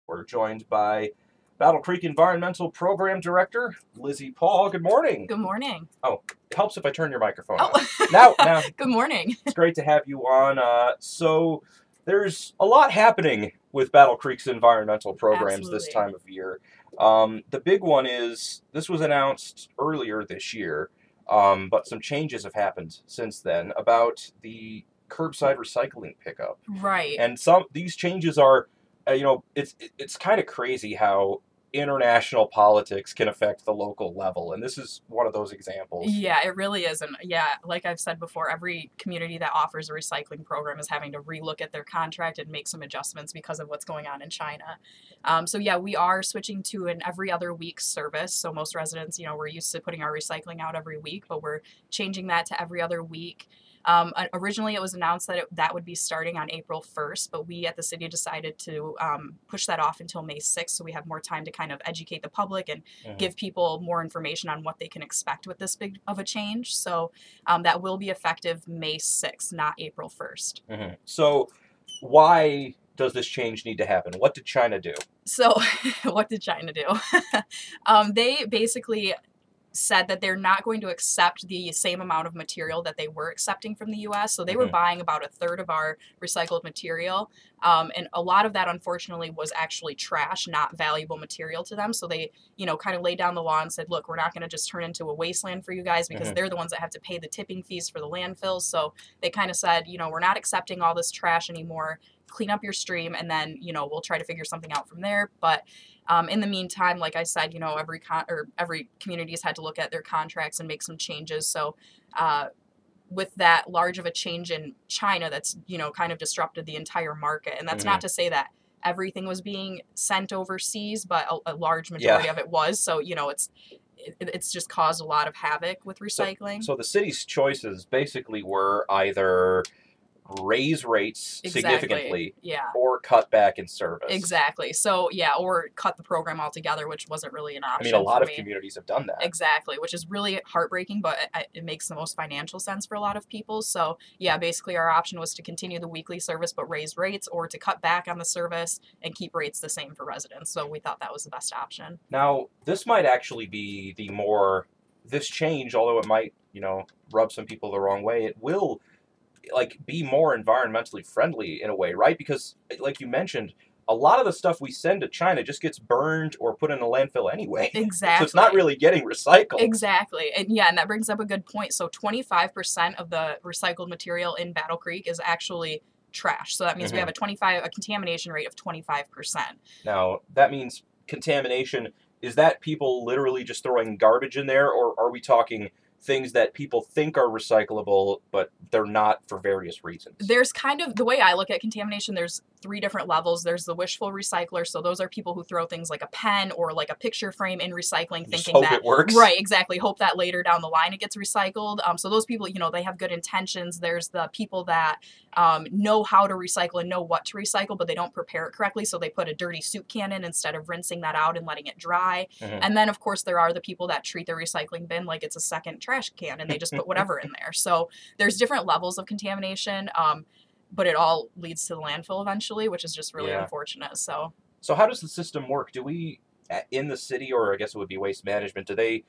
We're joined by Battle Creek Environmental Program Director, Lizzy Paul. Good morning. Good morning. Oh, it helps if I turn your microphone on. Oh, Now. Good morning. It's great to have you on. So there's a lot happening with Battle Creek's environmental programs this time of year. The big one is, this was announced earlier this year, but some changes have happened since then about the curbside recycling pickup. Right. And these changes are, it's kind of crazy how international politics can affect the local level, and this is one of those examples. Yeah, it really is. And yeah, like I've said before, every community that offers a recycling program is having to relook at their contract and make some adjustments because of what's going on in China. So yeah, we are switching to an every other week service. So most residents, we're used to putting our recycling out every week, but we're changing that to every other week. Originally, it was announced that that would be starting on April 1st, but we at the city decided to push that off until May 6th, so we have more time to kind of educate the public and give people more information on what they can expect with this big of a change. So that will be effective May 6th, not April 1st. So why does this change need to happen? What did China do? So what did China do? They basically said that they're not going to accept the same amount of material that they were accepting from the U.S. So they were buying about a third of our recycled material. And a lot of that, unfortunately, was actually trash, not valuable material to them. So they, kind of laid down the law and said, look, we're not going to just turn into a wasteland for you guys, because they're the ones that have to pay the tipping fees for the landfills. So they kind of said, we're not accepting all this trash anymore. Clean up your stream, and then, we'll try to figure something out from there. But in the meantime, like I said, every community has had to look at their contracts and make some changes. So with that large of a change in China, that's, kind of disrupted the entire market. And that's not to say that everything was being sent overseas, but a large majority of it was. So, it's just caused a lot of havoc with recycling. So the city's choices basically were either raise rates significantly, or cut back in service. Exactly. So yeah, or cut the program altogether, which wasn't really an option. I mean, a lot of communities have done that. Exactly, which is really heartbreaking, but it makes the most financial sense for a lot of people. So yeah, basically our option was to continue the weekly service but raise rates, or to cut back on the service and keep rates the same for residents. So we thought that was the best option. Now, this might actually be this change, although it might, rub some people the wrong way, it will be more environmentally friendly in a way, right? Because like you mentioned, a lot of the stuff we send to China just gets burned or put in a landfill anyway. Exactly. So it's not really getting recycled. Exactly. And yeah, and that brings up a good point. So 25% of the recycled material in Battle Creek is actually trash. So that means we have a contamination rate of 25%. Now, that means contamination, is that people literally just throwing garbage in there, or are we talking things that people think are recyclable, but they're not for various reasons? There's kind of, the way I look at contamination, there's 3 different levels. There's the wishful recycler. So those are people who throw things like a pen or like a picture frame in recycling, just thinking hope it works. Right, exactly. Hope that later down the line it gets recycled. So those people, they have good intentions. There's the people that know how to recycle and know what to recycle, but they don't prepare it correctly. So they put a dirty soup can in instead of rinsing that out and letting it dry. And then, of course, there are the people that treat their recycling bin like it's a second trash can, and they just put whatever in there. So there's different levels of contamination, but it all leads to the landfill eventually, which is just really unfortunate. So how does the system work? Do we, in the city, or I guess it would be waste management, do they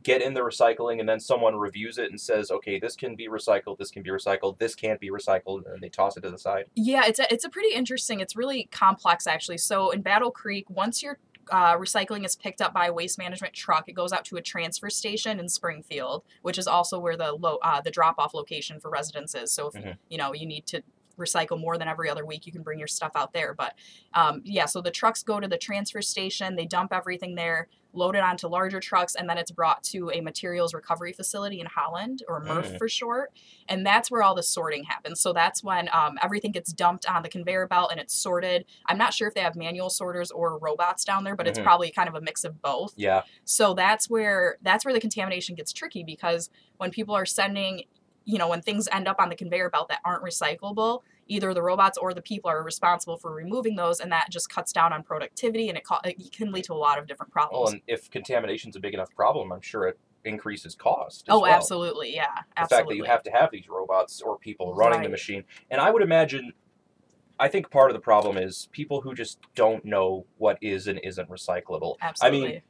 get in the recycling and then someone reviews it and says, okay, this can be recycled, this can't be recycled, and they toss it to the side? Yeah, it's a pretty interesting, it's really complex actually. So in Battle Creek, once your recycling is picked up by a waste management truck, it goes out to a transfer station in Springfield, which is also where the drop-off location for residents is. So if you need to recycle more than every other week, you can bring your stuff out there. But so the trucks go to the transfer station, they dump everything there, load it onto larger trucks, and then it's brought to a materials recovery facility in Holland, or MRF for short. And that's where all the sorting happens. So that's when everything gets dumped on the conveyor belt and it's sorted. I'm not sure if they have manual sorters or robots down there, but it's probably kind of a mix of both. Yeah. So that's where the contamination gets tricky, because when people are sending, when things end up on the conveyor belt that aren't recyclable, either the robots or the people are responsible for removing those, and that just cuts down on productivity, and it can lead to a lot of different problems. Well, and if contamination's a big enough problem, I'm sure it increases cost as well. Absolutely, yeah. The fact that you have to have these robots or people running the machine. And I would imagine I think part of the problem is people who just don't know what is and isn't recyclable. Absolutely. I mean,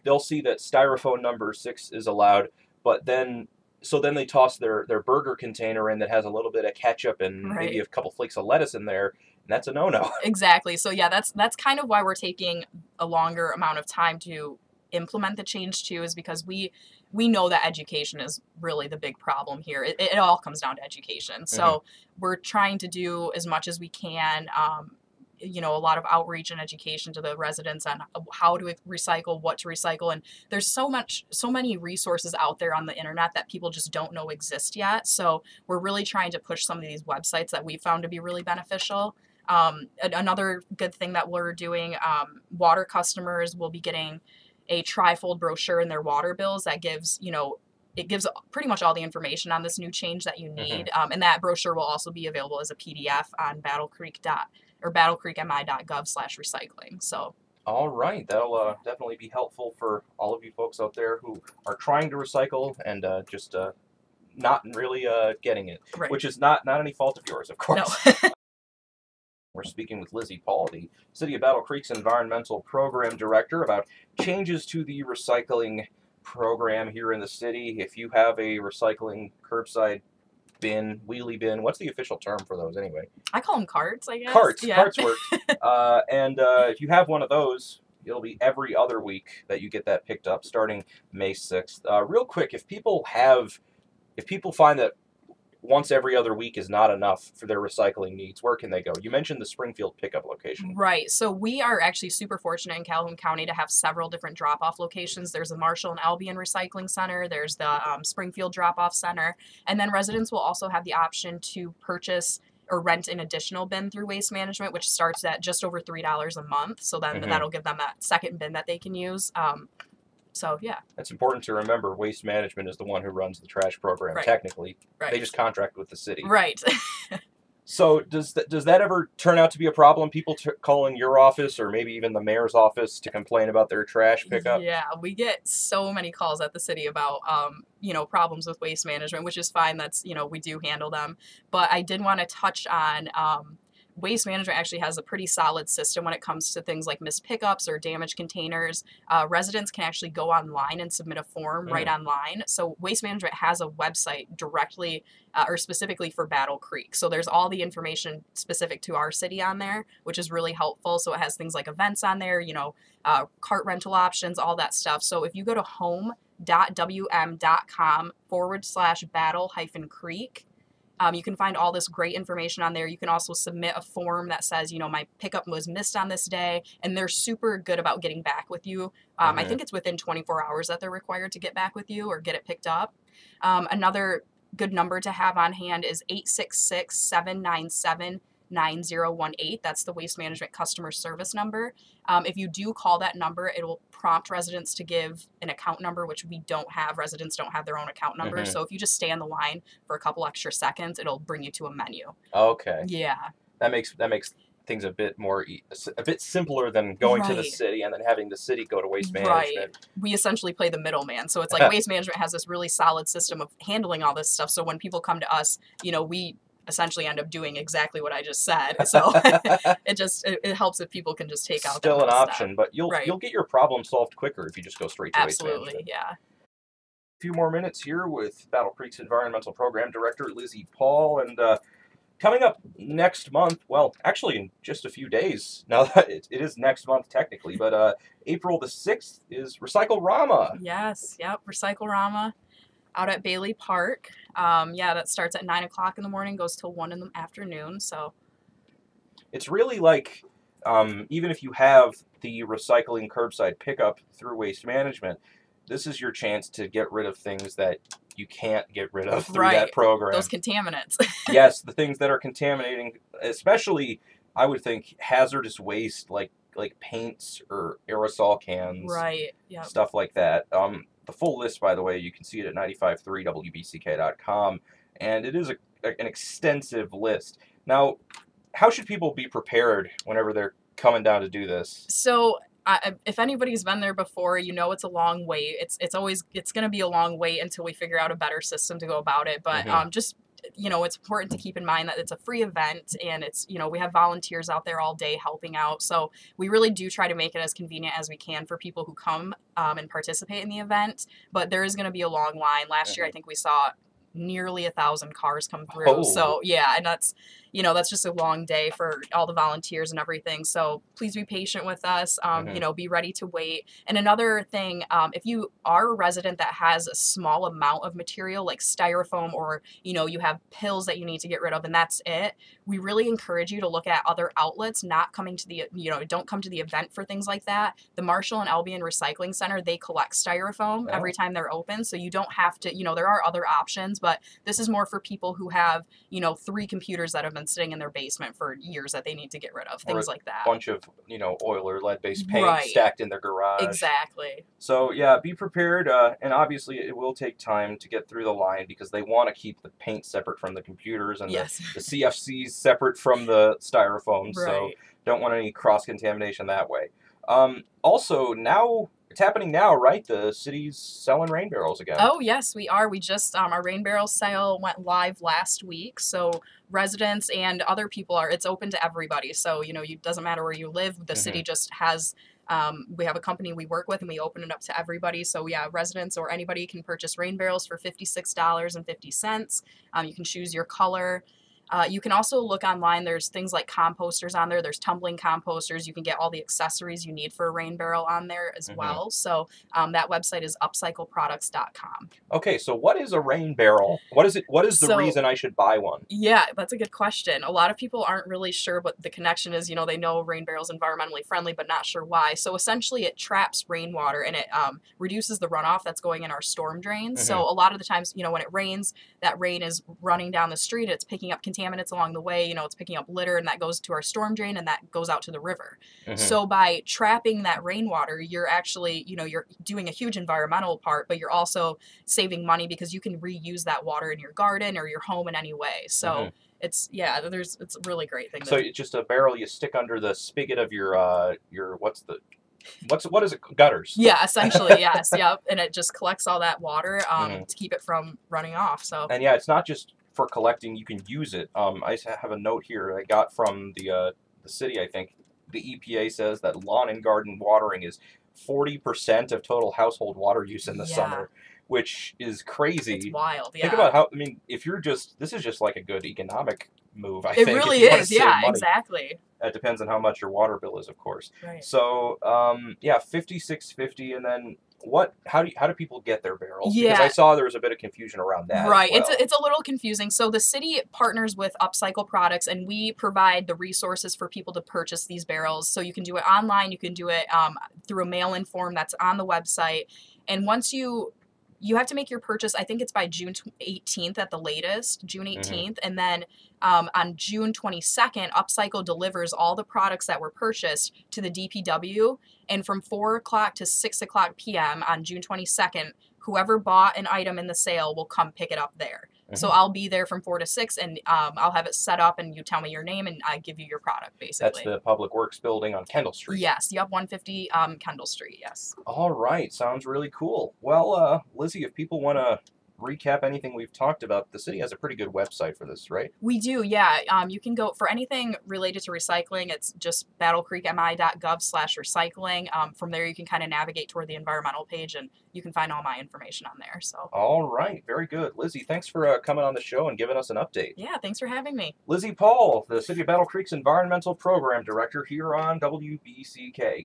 they'll see that styrofoam number 6 is allowed, but then they toss their burger container in that has a little bit of ketchup and maybe a couple flakes of lettuce in there, and that's a no-no. Exactly. So yeah, that's kind of why we're taking a longer amount of time to implement the change too, is because we know that education is really the big problem here. It all comes down to education. So we're trying to do as much as we can. You know, a lot of outreach and education to the residents on how to recycle, what to recycle. And there's so many resources out there on the internet that people just don't know exist yet. So we're really trying to push some of these websites that we found to be really beneficial. Another good thing that we're doing, water customers will be getting a trifold brochure in their water bills that gives, you know, it gives pretty much all the information on this new change that you need. And that brochure will also be available as a PDF on battlecreek.gov/recycling. So. All right, that'll definitely be helpful for all of you folks out there who are trying to recycle and just not really getting it, which is not any fault of yours, of course. No. We're speaking with Lizzy Paul, the City of Battle Creek's Environmental Program Director, about changes to the recycling program here in the city. If you have a recycling curbside bin, wheelie bin, what's the official term for those anyway? I call them carts, I guess. Carts work. And if you have one of those, it'll be every other week that you get that picked up starting May 6th. Real quick, if people find that once every other week is not enough for their recycling needs, where can they go? You mentioned the Springfield pickup location. Right. So we are actually super fortunate in Calhoun County to have several different drop-off locations. There's the Marshall and Albion Recycling Center. There's the Springfield Drop-Off Center. And then residents will also have the option to purchase or rent an additional bin through Waste Management, which starts at just over $3 a month. So then that'll give them that second bin that they can use. So, yeah. It's important to remember Waste Management is the one who runs the trash program, technically. They just contract with the city. Right. So does that ever turn out to be a problem? People calling your office or maybe even the mayor's office to complain about their trash pickup? Yeah, we get so many calls at the city about, you know, problems with Waste Management, which is fine. That's, you know, we do handle them. But I did want to touch on Waste Management actually has a pretty solid system when it comes to things like missed pickups or damaged containers. Residents can actually go online and submit a form right online. So Waste Management has a website directly or specifically for Battle Creek. So there's all the information specific to our city on there, which is really helpful. So it has things like events on there, you know, cart rental options, all that stuff. So if you go to home.wm.com/battle-creek, you can find all this great information on there. You can also submit a form that says, you know, my pickup was missed on this day, and they're super good about getting back with you. I think it's within 24 hours that they're required to get back with you or get it picked up. Another good number to have on hand is 866-797-9018. That's the Waste Management customer service number. If you do call that number, it will prompt residents to give an account number, which we don't have. Residents don't have their own account number. So if you just stay on the line for a couple extra seconds, it'll bring you to a menu. Okay. Yeah. That makes things a bit simpler than going to the city and then having the city go to Waste Management. Right. We essentially play the middleman. So it's like Waste Management has this really solid system of handling all this stuff. So when people come to us, you know, we essentially end up doing exactly what I just said. So it helps if people can just take out still an option, but you'll get your problem solved quicker if you just go straight to Waste Management. Absolutely, yeah. A few more minutes here with Battle Creek's Environmental Program Director Lizzy Paul, and coming up next month, well, actually in just a few days, now that it is next month technically, but April the 6th is RecyclingRama. Yes, yep, RecyclingRama out at Bailey Park. Yeah, that starts at 9 o'clock in the morning, goes till 1 in the afternoon. So it's really like, even if you have the recycling curbside pickup through Waste Management, this is your chance to get rid of things that you can't get rid of through that program. Those contaminants. Yes, the things that are contaminating, especially, I would think, hazardous waste like paints or aerosol cans. Right, yeah. Stuff like that. The full list, by the way, you can see it at 95.3 WBCK.com, and it is an extensive list. Now, how should people be prepared whenever they're coming down to do this? So, if anybody's been there before, you know it's a long wait. It's going to be a long wait until we figure out a better system to go about it. But just you know, it's important to keep in mind that it's a free event, and it's, you know, we have volunteers out there all day helping out. So we really do try to make it as convenient as we can for people who come and participate in the event. But there is going to be a long line. Last year, I think we saw nearly 1,000 cars come through. Oh. So yeah, and that's, you know, that's just a long day for all the volunteers and everything. So please be patient with us. You know, be ready to wait. And another thing, if you are a resident that has a small amount of material like styrofoam, or, you know, you have pills that you need to get rid of and that's it, we really encourage you to look at other outlets, not coming to the, you know, don't come to the event for things like that. The Marshall and Albion Recycling Center, they collect styrofoam every time they're open. So you don't have to, you know, there are other options, but this is more for people who have, you know, 3 computers that have been sitting in their basement for years that they need to get rid of, things like that. A bunch of, you know, oil or lead-based paint stacked in their garage. Exactly. So yeah, be prepared, and obviously it will take time to get through the line because they want to keep the paint separate from the computers and the CFCs separate from the styrofoam. So don't want any cross-contamination that way. Also, now it's happening now, right? The city's selling rain barrels again. Oh, yes, we are. We just, our rain barrel sale went live last week. So residents and other people it's open to everybody. So, you know, it doesn't matter where you live. The city just has, we have a company we work with and we open it up to everybody. So yeah, residents or anybody can purchase rain barrels for $56.50. You can choose your color. You can also look online. There's things like composters on there. There's tumbling composters. You can get all the accessories you need for a rain barrel on there as well. So that website is upcycleproducts.com. Okay, so what is a rain barrel? What is it? What is the reason I should buy one? Yeah, that's a good question. A lot of people aren't really sure what the connection is. You know, they know rain barrels environmentally friendly, but not sure why. So essentially it traps rainwater and it reduces the runoff that's going in our storm drains. So a lot of the times, you know, when it rains, that rain is running down the street. It's picking up contaminants along the way. You know, it's picking up litter and that goes to our storm drain and that goes out to the river. So by trapping that rainwater, you're actually, you know, you're doing a huge environmental part, but you're also saving money because you can reuse that water in your garden or your home in any way. So it's, yeah, it's a really great thing. So it's just a barrel you stick under the spigot of your what is it? Gutters. Yeah, essentially, yes. Yep. And it just collects all that water to keep it from running off. So. And yeah, it's not just for collecting, you can use it. I have a note here I got from the city, I think. The EPA says that lawn and garden watering is 40% of total household water use in the summer, which is crazy. It's wild, yeah. Think about how, I mean, if you're just, this is just like a good economic move, I think. It really is, yeah, exactly. It depends on how much your water bill is, of course. Right. So, yeah, $56.50, and then how do people get their barrels? Because I saw there was a bit of confusion around that. Right. It's a little confusing. So the city partners with Upcycle Products and we provide the resources for people to purchase these barrels. So you can do it online, you can do it through a mail-in form that's on the website. And once you have to make your purchase, I think it's by June 18th at the latest, June 18th. And then on June 22nd, Upcycle delivers all the products that were purchased to the DPW. And from 4 o'clock to 6 o'clock p.m. on June 22nd, whoever bought an item in the sale will come pick it up there. So I'll be there from 4 to 6 and I'll have it set up and you tell me your name and I give you your product, basically. That's the Public Works building on Kendall Street. Yes, yep, 150 Kendall Street, yes. All right, sounds really cool. Well, Lizzy, if people want to recap anything we've talked about, the city has a pretty good website for this, right? We do, yeah. You can go for anything related to recycling. It's just battlecreek.mi.gov/recycling. From there, you can kind of navigate toward the environmental page, and you can find all my information on there. So. All right, very good, Lizzy. Thanks for coming on the show and giving us an update. Yeah, thanks for having me. Lizzy Paul, the City of Battle Creek's Environmental Program Director here on WBCK.